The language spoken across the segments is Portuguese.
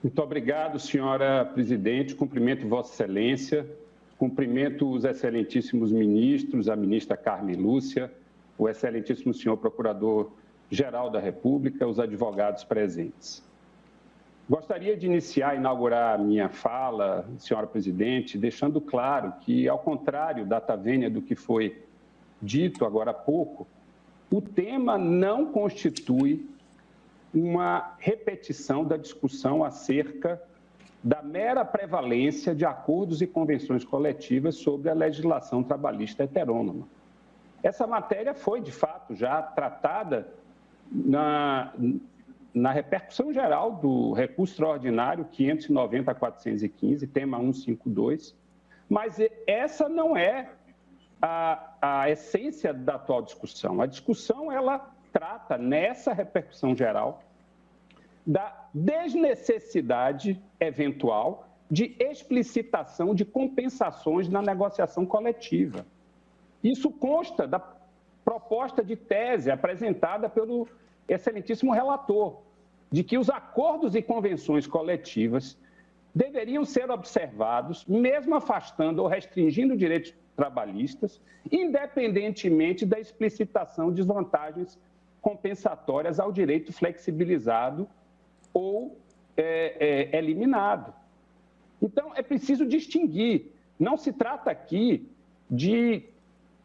Muito obrigado, senhora presidente. Cumprimento Vossa Excelência, cumprimento os excelentíssimos ministros, a ministra Carmen Lúcia, o excelentíssimo senhor Procurador-Geral da República, os advogados presentes. Gostaria de inaugurar a minha fala, senhora presidente, deixando claro que, ao contrário data vênia do que foi dito agora há pouco, o tema não constitui uma repetição da discussão acerca da mera prevalência de acordos e convenções coletivas sobre a legislação trabalhista heterônoma. Essa matéria foi, de fato, já tratada na repercussão geral do recurso extraordinário 590-415, tema 152, mas essa não é a essência da atual discussão. A discussão, ela trata, nessa repercussão geral, da desnecessidade eventual de explicitação de compensações na negociação coletiva. Isso consta da proposta de tese apresentada pelo excelentíssimo relator, de que os acordos e convenções coletivas deveriam ser observados, mesmo afastando ou restringindo direitos trabalhistas, independentemente da explicitação de vantagens compensatórias ao direito flexibilizado ou eliminado. Então, é preciso distinguir. Não se trata aqui de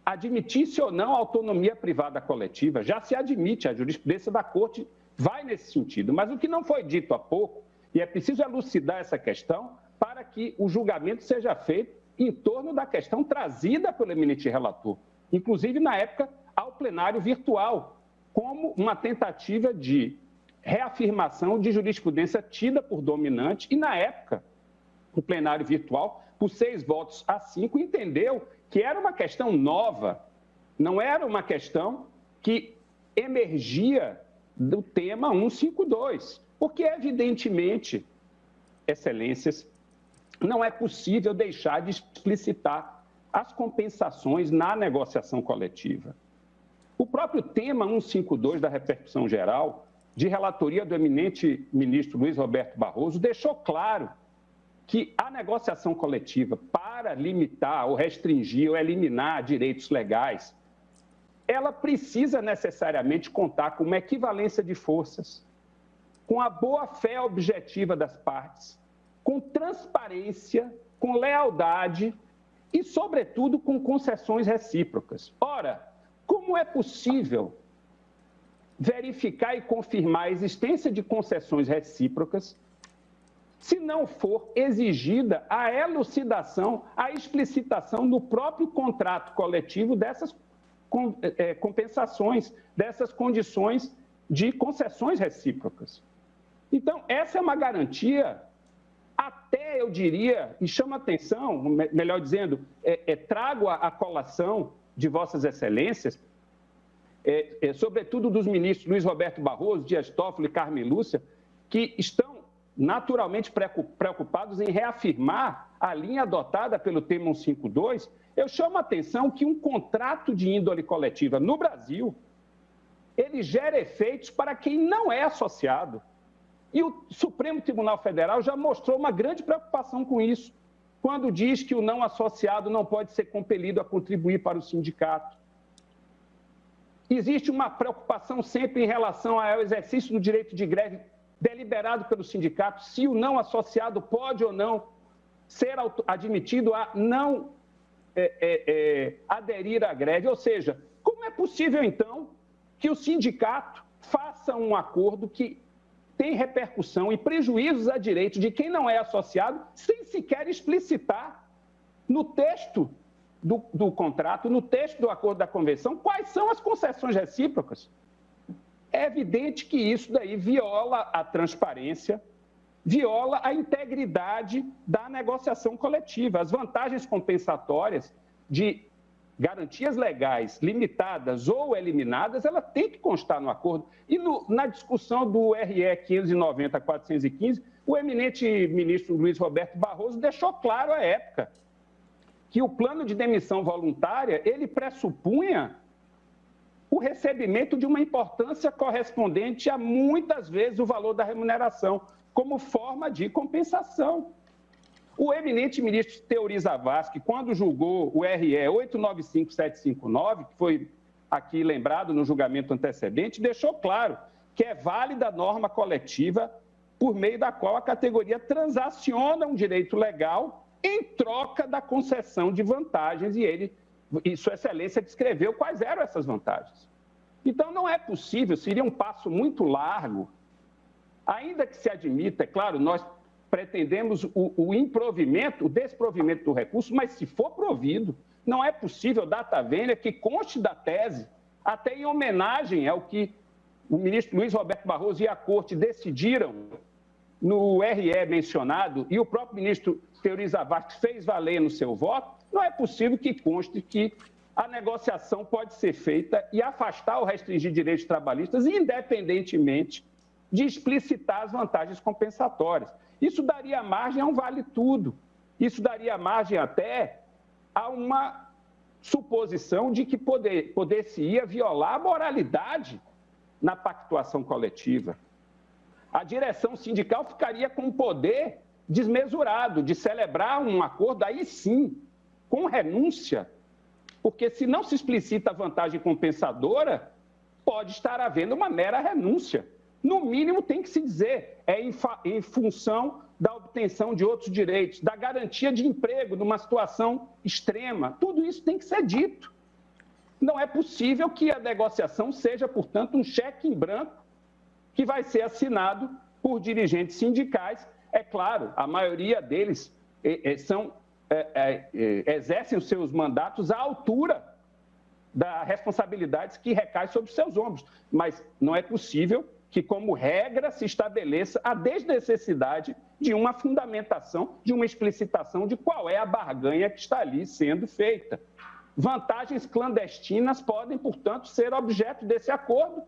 admitir-se ou não a autonomia privada coletiva. Já se admite, a jurisprudência da Corte vai nesse sentido. Mas o que não foi dito há pouco, e é preciso elucidar essa questão para que o julgamento seja feito em torno da questão trazida pelo eminente relator, inclusive, na época, ao plenário virtual, como uma tentativa de reafirmação de jurisprudência tida por dominante, e, na época, o plenário virtual, por 6-5, entendeu que era uma questão nova, não era uma questão que emergia do tema 152, porque, evidentemente, excelências, não é possível deixar de explicitar as compensações na negociação coletiva. O próprio tema 152 da repercussão geral, de relatoria do eminente ministro Luiz Roberto Barroso, deixou claro que a negociação coletiva, para limitar ou restringir ou eliminar direitos legais, ela precisa necessariamente contar com uma equivalência de forças, com a boa-fé objetiva das partes, com transparência, com lealdade e, sobretudo, com concessões recíprocas. Ora, como é possível verificar e confirmar a existência de concessões recíprocas se não for exigida a elucidação, a explicitação no próprio contrato coletivo dessas compensações, dessas condições de concessões recíprocas? Então, essa é uma garantia, até eu diria, e chama atenção, melhor dizendo, trago a colação de Vossas Excelências, sobretudo dos ministros Luiz Roberto Barroso, Dias Toffoli e Carmen Lúcia, que estão naturalmente preocupados em reafirmar a linha adotada pelo tema 152, eu chamo a atenção que um contrato de índole coletiva no Brasil, ele gera efeitos para quem não é associado. E o Supremo Tribunal Federal já mostrou uma grande preocupação com isso, quando diz que o não associado não pode ser compelido a contribuir para o sindicato. Existe uma preocupação sempre em relação ao exercício do direito de greve deliberado pelo sindicato, se o não associado pode ou não ser admitido a não aderir à greve. Ou seja, como é possível, então, que o sindicato faça um acordo que tem repercussão e prejuízos a direito de quem não é associado, sem sequer explicitar no texto do contrato, no texto do acordo da convenção, quais são as concessões recíprocas? É evidente que isso daí viola a transparência, viola a integridade da negociação coletiva. As vantagens compensatórias de garantias legais limitadas ou eliminadas, ela tem que constar no acordo. E na discussão do RE 590-415, o eminente ministro Luiz Roberto Barroso deixou claro à época que o plano de demissão voluntária, ele pressupunha o recebimento de uma importância correspondente a, muitas vezes, o valor da remuneração. como forma de compensação. O eminente ministro Teori Zavascki, quando julgou o RE 895759, que foi aqui lembrado no julgamento antecedente, deixou claro que é válida a norma coletiva por meio da qual a categoria transaciona um direito legal em troca da concessão de vantagens, e Sua Excelência descreveu quais eram essas vantagens. Então, não é possível, seria um passo muito largo, ainda que se admita, é claro, nós pretendemos o improvimento, o desprovimento do recurso, mas se for provido, não é possível data vênia que conste da tese, até em homenagem ao que o ministro Luiz Roberto Barroso e a Corte decidiram no RE mencionado, e o próprio ministro Teori Zavascki fez valer no seu voto, não é possível que conste que a negociação pode ser feita e afastar ou restringir direitos trabalhistas, independentemente de explicitar as vantagens compensatórias. Isso daria margem a um vale-tudo. Isso daria margem até a uma suposição de que poder-se-ia violar a moralidade na pactuação coletiva. A direção sindical ficaria com um poder desmesurado de celebrar um acordo, aí sim, com renúncia, porque se não se explicita a vantagem compensadora, pode estar havendo uma mera renúncia. No mínimo, tem que se dizer, em função da obtenção de outros direitos, da garantia de emprego numa situação extrema. Tudo isso tem que ser dito. Não é possível que a negociação seja, portanto, um cheque em branco que vai ser assinado por dirigentes sindicais. É claro, a maioria deles exercem os seus mandatos à altura das responsabilidades que recaem sobre seus ombros. Mas não é possível que, como regra, se estabeleça a desnecessidade de uma fundamentação, de uma explicitação de qual é a barganha que está ali sendo feita. Vantagens clandestinas podem, portanto, ser objeto desse acordo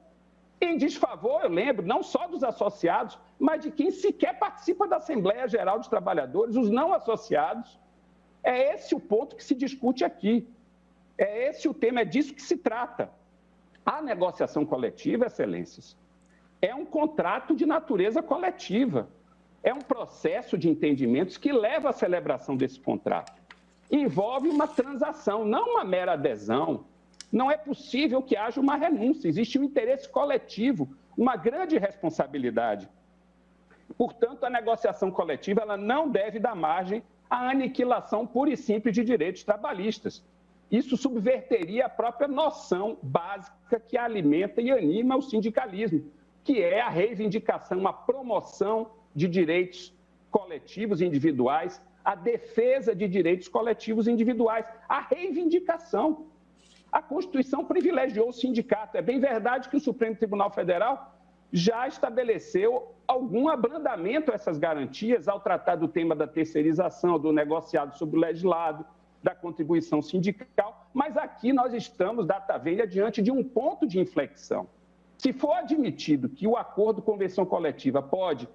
em desfavor, eu lembro, não só dos associados, mas de quem sequer participa da Assembleia Geral dos Trabalhadores, os não associados. É esse o ponto que se discute aqui. É esse o tema, é disso que se trata. A negociação coletiva, Excelências, é um contrato de natureza coletiva. É um processo de entendimentos que leva à celebração desse contrato. Envolve uma transação, não uma mera adesão. Não é possível que haja uma renúncia. Existe um interesse coletivo, uma grande responsabilidade. Portanto, a negociação coletiva ela não deve dar margem à aniquilação pura e simples de direitos trabalhistas. Isso subverteria a própria noção básica que alimenta e anima o sindicalismo, que é a reivindicação, a promoção de direitos coletivos individuais, a defesa de direitos coletivos individuais, a reivindicação. A Constituição privilegiou o sindicato. É bem verdade que o Supremo Tribunal Federal já estabeleceu algum abrandamento a essas garantias ao tratar do tema da terceirização, do negociado sobre o legislado, da contribuição sindical, mas aqui nós estamos, data vênia, diante de um ponto de inflexão. Se for admitido que o acordo convenção coletiva pode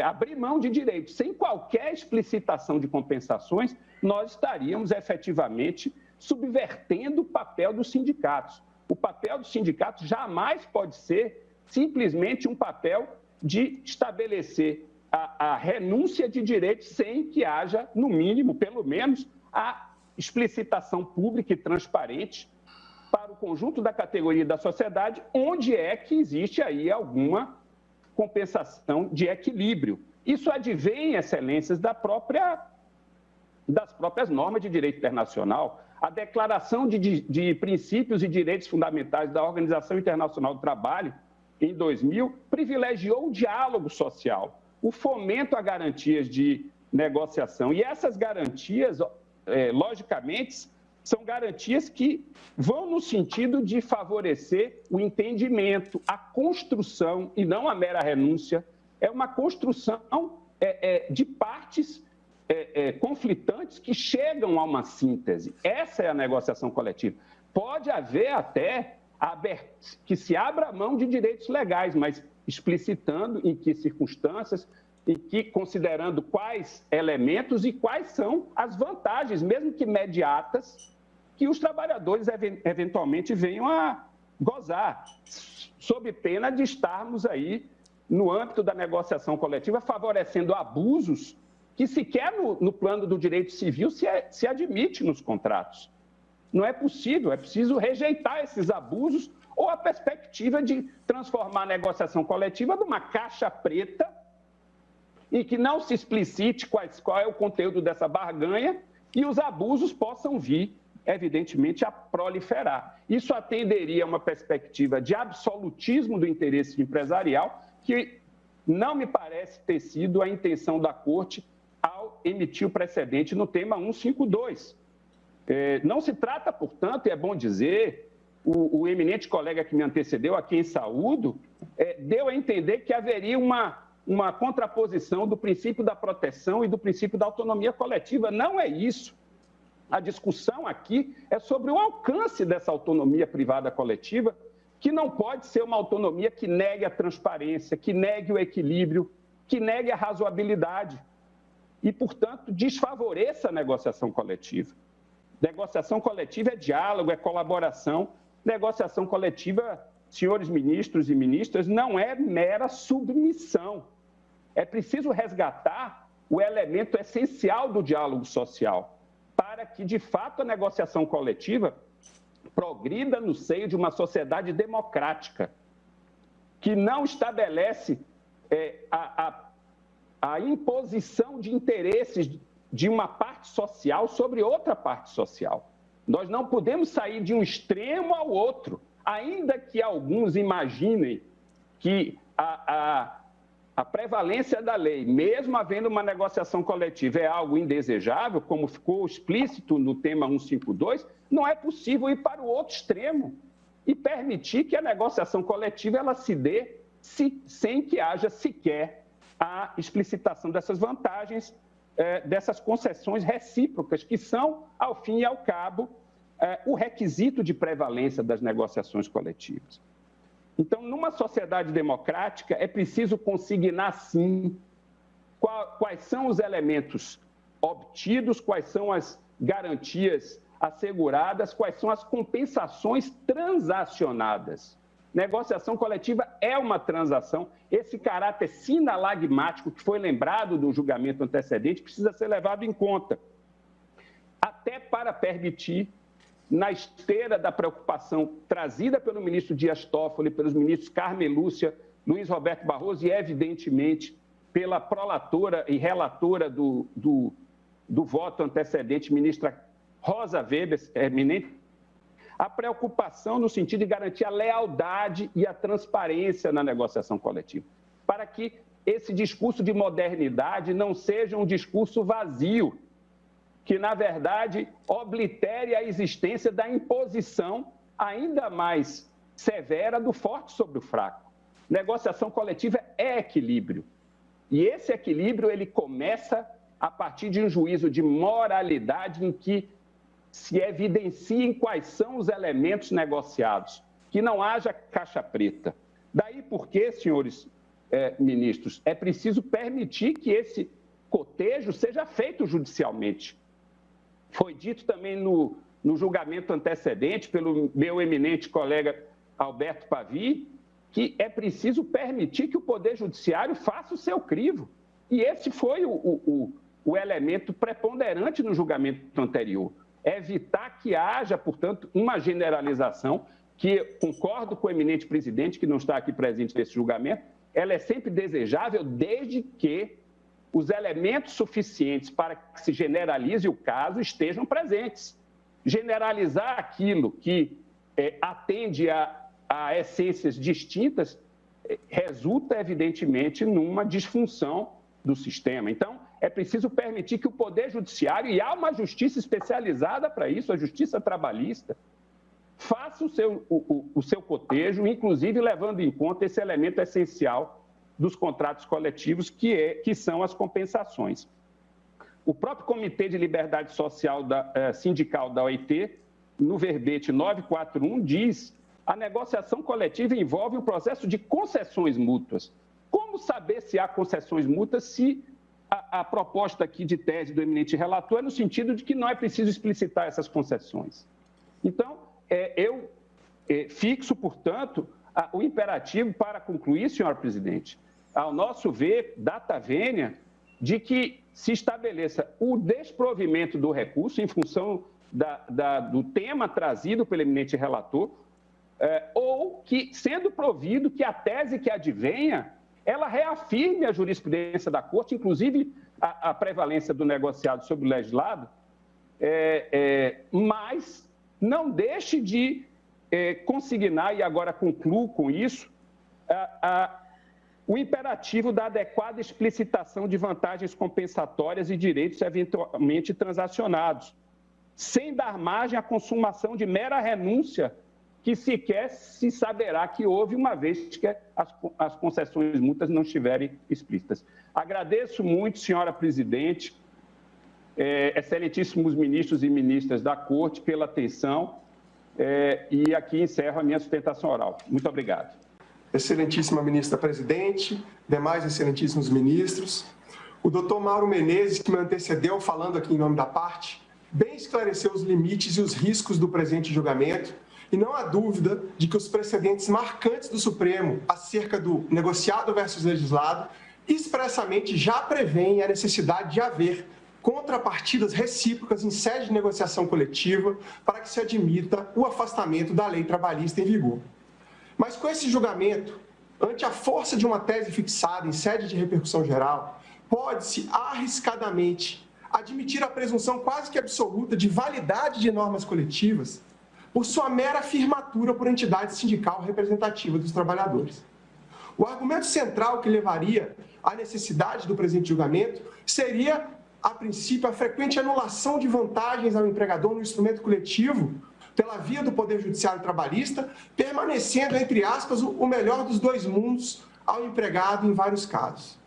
abrir mão de direitos sem qualquer explicitação de compensações, nós estaríamos efetivamente subvertendo o papel dos sindicatos. O papel dos sindicatos jamais pode ser simplesmente um papel de estabelecer a renúncia de direitos sem que haja, no mínimo, pelo menos, a explicitação pública e transparente para o conjunto da categoria da sociedade, onde é que existe aí alguma compensação de equilíbrio. Isso advém, Excelências, das próprias normas de direito internacional. A Declaração de Princípios e Direitos Fundamentais da Organização Internacional do Trabalho, em 2000, privilegiou o diálogo social, o fomento a garantias de negociação. E essas garantias, logicamente, são garantias que vão no sentido de favorecer o entendimento, a construção, e não a mera renúncia. É uma construção de partes conflitantes que chegam a uma síntese. Essa é a negociação coletiva. Pode haver até que se abra a mão de direitos legais, mas explicitando em que circunstâncias, considerando quais elementos e quais são as vantagens, mesmo que imediatas, que os trabalhadores eventualmente venham a gozar, sob pena de estarmos aí no âmbito da negociação coletiva, favorecendo abusos que sequer no plano do direito civil se admite nos contratos. Não é possível, é preciso rejeitar esses abusos ou a perspectiva de transformar a negociação coletiva numa caixa preta e que não se explicite qual é o conteúdo dessa barganha e os abusos possam vir, evidentemente, a proliferar. Isso atenderia a uma perspectiva de absolutismo do interesse empresarial que não me parece ter sido a intenção da Corte ao emitir o precedente no tema 152. Não se trata, portanto, e é bom dizer, o eminente colega que me antecedeu, a quem saúdo, deu a entender que haveria uma contraposição do princípio da proteção e do princípio da autonomia coletiva. Não é isso. A discussão aqui é sobre o alcance dessa autonomia privada coletiva, que não pode ser uma autonomia que negue a transparência, que negue o equilíbrio, que negue a razoabilidade e, portanto, desfavoreça a negociação coletiva. Negociação coletiva é diálogo, é colaboração. Negociação coletiva, senhores ministros e ministras, não é mera submissão. É preciso resgatar o elemento essencial do diálogo social para que, de fato, a negociação coletiva progrida no seio de uma sociedade democrática que não estabelece a imposição de interesses de uma parte social sobre outra parte social. Nós não podemos sair de um extremo ao outro, ainda que alguns imaginem que a prevalência da lei, mesmo havendo uma negociação coletiva, é algo indesejável, como ficou explícito no tema 152, não é possível ir para o outro extremo e permitir que a negociação coletiva ela se dê sem que haja sequer a explicitação dessas vantagens, dessas concessões recíprocas, que são, ao fim e ao cabo, o requisito de prevalência das negociações coletivas. Então, numa sociedade democrática, é preciso consignar, sim, quais são os elementos obtidos, quais são as garantias asseguradas, quais são as compensações transacionadas. Negociação coletiva é uma transação. Esse caráter sinalagmático que foi lembrado do julgamento antecedente precisa ser levado em conta, até para permitir, na esteira da preocupação trazida pelo ministro Dias Toffoli, pelos ministros Carmen Lúcia, Luiz Roberto Barroso e, evidentemente, pela prolatora e relatora do voto antecedente, ministra Rosa Weber, eminente, a preocupação no sentido de garantir a lealdade e a transparência na negociação coletiva, para que esse discurso de modernidade não seja um discurso vazio, que, na verdade, oblitere a existência da imposição ainda mais severa do forte sobre o fraco. Negociação coletiva é equilíbrio. E esse equilíbrio ele começa a partir de um juízo de moralidade em que se evidenciem quais são os elementos negociados, que não haja caixa preta. Daí porque, senhores ministros, é preciso permitir que esse cotejo seja feito judicialmente. Foi dito também no julgamento antecedente pelo meu eminente colega Alberto Pavie que é preciso permitir que o Poder Judiciário faça o seu crivo. E esse foi o elemento preponderante no julgamento anterior. Evitar que haja, portanto, uma generalização, que concordo com o eminente presidente, que não está aqui presente nesse julgamento, ela é sempre desejável desde que os elementos suficientes para que se generalize o caso estejam presentes. Generalizar aquilo que atende a essências distintas resulta, evidentemente, numa disfunção do sistema. Então, é preciso permitir que o Poder Judiciário, e há uma justiça especializada para isso, a Justiça Trabalhista, faça o seu cotejo, inclusive levando em conta esse elemento essencial dos contratos coletivos, que são as compensações. O próprio Comitê de Liberdade Social Sindical da OIT, no verbete 941, diz: a negociação coletiva envolve o processo de concessões mútuas. Como saber se há concessões mútuas se a proposta aqui de tese do eminente relator é no sentido de que não é preciso explicitar essas concessões? Então, eu fixo, portanto, o imperativo para concluir, senhor presidente, ao nosso ver, data vênia de que se estabeleça o desprovimento do recurso em função do tema trazido pelo eminente relator, ou que, sendo provido, que a tese que advenha, ela reafirme a jurisprudência da Corte, inclusive a prevalência do negociado sobre o legislado, mas não deixe de consignar, e agora concluo com isso, o imperativo da adequada explicitação de vantagens compensatórias e direitos eventualmente transacionados, sem dar margem à consumação de mera renúncia que sequer se saberá que houve, uma vez que as concessões multas não estiverem explícitas. Agradeço muito, senhora presidente, excelentíssimos ministros e ministras da Corte, pela atenção, e aqui encerro a minha sustentação oral. Muito obrigado. Excelentíssima ministra presidente, demais excelentíssimos ministros, o doutor Mauro Menezes, que me antecedeu falando aqui em nome da parte, bem esclareceu os limites e os riscos do presente julgamento, e não há dúvida de que os precedentes marcantes do Supremo acerca do negociado versus legislado expressamente já prevêem a necessidade de haver contrapartidas recíprocas em sede de negociação coletiva para que se admita o afastamento da lei trabalhista em vigor. Mas com esse julgamento, ante a força de uma tese fixada em sede de repercussão geral, pode-se arriscadamente admitir a presunção quase que absoluta de validade de normas coletivas por sua mera afirmatura por entidade sindical representativa dos trabalhadores. O argumento central que levaria à necessidade do presente julgamento seria, a princípio, a frequente anulação de vantagens ao empregador no instrumento coletivo pela via do Poder Judiciário Trabalhista, permanecendo, entre aspas, o melhor dos dois mundos ao empregado em vários casos.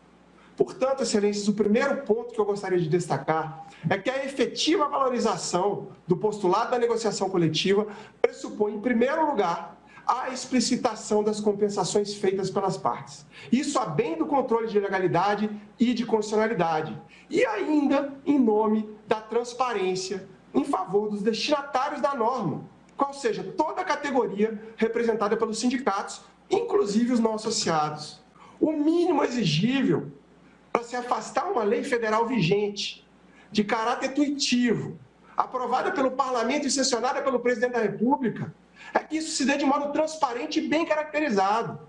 Portanto, excelências, o primeiro ponto que eu gostaria de destacar é que a efetiva valorização do postulado da negociação coletiva pressupõe, em primeiro lugar, a explicitação das compensações feitas pelas partes. Isso a bem do controle de legalidade e de constitucionalidade. E ainda em nome da transparência em favor dos destinatários da norma, qual seja toda a categoria representada pelos sindicatos, inclusive os não associados. O mínimo exigível para se afastar uma lei federal vigente, de caráter tuitivo, aprovada pelo Parlamento e sancionada pelo Presidente da República, é que isso se dê de modo transparente e bem caracterizado,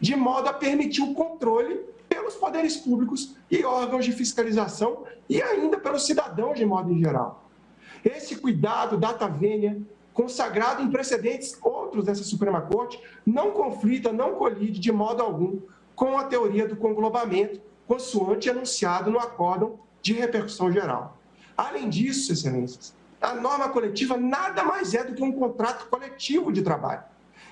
de modo a permitir o controle pelos poderes públicos e órgãos de fiscalização e ainda pelos cidadãos de modo em geral. Esse cuidado data vênia, consagrado em precedentes outros dessa Suprema Corte, não conflita, não colide de modo algum com a teoria do conglobamento, consoante anunciado no acórdão de repercussão geral. Além disso, excelências, a norma coletiva nada mais é do que um contrato coletivo de trabalho.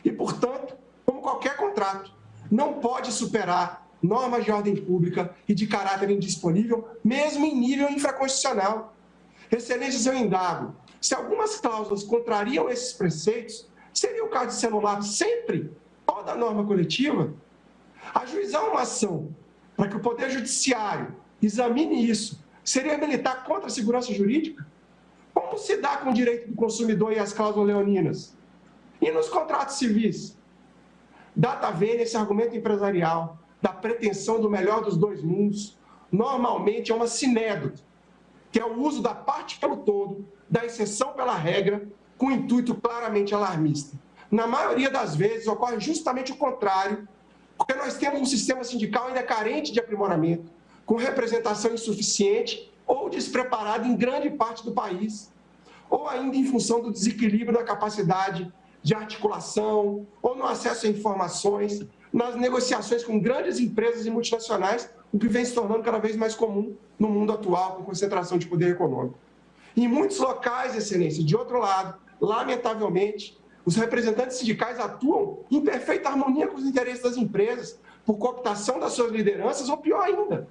E, portanto, como qualquer contrato, não pode superar normas de ordem pública e de caráter indisponível, mesmo em nível infraconstitucional. Excelências, eu indago, se algumas cláusulas contrariam esses preceitos, seria o caso de se anular sempre toda a norma coletiva? Ajuizar uma ação para que o Poder Judiciário examine isso seria militar contra a segurança jurídica? Como se dá com o direito do consumidor e as cláusulas leoninas? E nos contratos civis? Data vênia esse argumento empresarial da pretensão do melhor dos dois mundos, normalmente é uma sinédota, que é o uso da parte pelo todo, da exceção pela regra, com intuito claramente alarmista. Na maioria das vezes, ocorre justamente o contrário, porque nós temos um sistema sindical ainda carente de aprimoramento, com representação insuficiente ou despreparado em grande parte do país, ou ainda em função do desequilíbrio da capacidade de articulação ou no acesso a informações, nas negociações com grandes empresas e multinacionais, o que vem se tornando cada vez mais comum no mundo atual, com concentração de poder econômico. Em muitos locais, excelência, de outro lado, lamentavelmente, os representantes sindicais atuam em perfeita harmonia com os interesses das empresas, por cooptação das suas lideranças, ou pior ainda,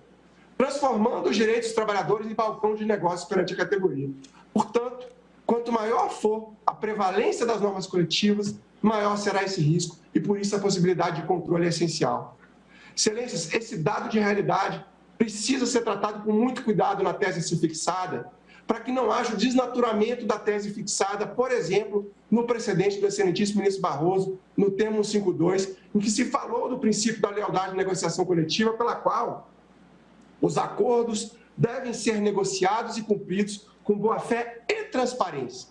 transformando os direitos dos trabalhadores em balcão de negócios perante a categoria. Portanto, quanto maior for a prevalência das normas coletivas, maior será esse risco e, por isso, a possibilidade de controle é essencial. Excelências, esse dado de realidade precisa ser tratado com muito cuidado na tese a ser fixada, para que não haja o desnaturamento da tese fixada, por exemplo, no precedente do excelentíssimo ministro Barroso, no termo 152, em que se falou do princípio da lealdade de negociação coletiva, pela qual os acordos devem ser negociados e cumpridos com boa-fé e transparência.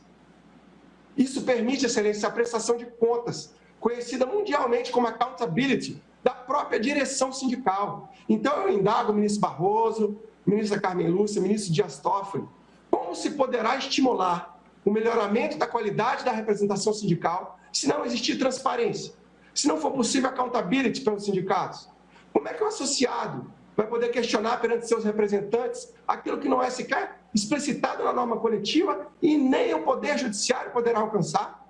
Isso permite, excelência, a prestação de contas, conhecida mundialmente como accountability, da própria direção sindical. Então, eu indago o ministro Barroso, ministra Carmen Lúcia, ministro Dias Toffoli, como se poderá estimular o melhoramento da qualidade da representação sindical se não existir transparência, se não for possível accountability pelos sindicatos? Como é que o associado vai poder questionar perante seus representantes aquilo que não é sequer explicitado na norma coletiva e nem o Poder Judiciário poderá alcançar?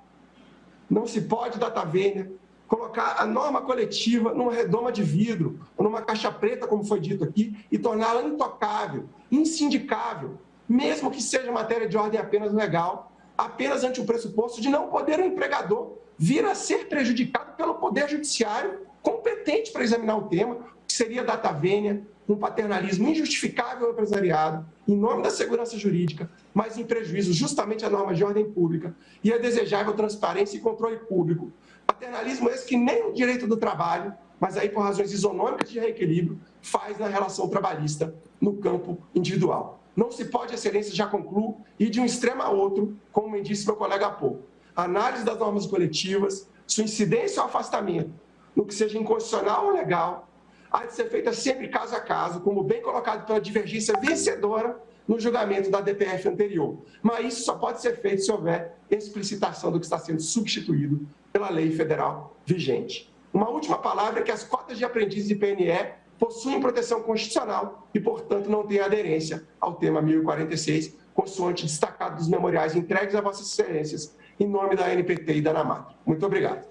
Não se pode, data vênia, colocar a norma coletiva numa redoma de vidro ou numa caixa preta, como foi dito aqui, e torná-la intocável, insindicável, mesmo que seja matéria de ordem apenas legal, apenas ante o pressuposto de não poder o empregador vir a ser prejudicado pelo Poder Judiciário competente para examinar o tema, que seria data vênia, um paternalismo injustificável ao empresariado, em nome da segurança jurídica, mas em prejuízo justamente à norma de ordem pública e a desejável transparência e controle público. Paternalismo esse que nem o direito do trabalho, mas aí por razões isonômicas de reequilíbrio, faz na relação trabalhista no campo individual. Não se pode, excelência, já concluo, ir de um extremo a outro, como me disse meu colega há pouco. A análise das normas coletivas, sua incidência ou afastamento, no que seja inconstitucional ou legal, há de ser feita sempre caso a caso, como bem colocado pela divergência vencedora no julgamento da DPF anterior. Mas isso só pode ser feito se houver explicitação do que está sendo substituído pela lei federal vigente. Uma última palavra é que as cotas de aprendizes de PNE possuem proteção constitucional e, portanto, não têm aderência ao tema 1046, consoante destacado dos memoriais entregues a Vossas Excelências, em nome da ANPT e da ANAMAT. Muito obrigado.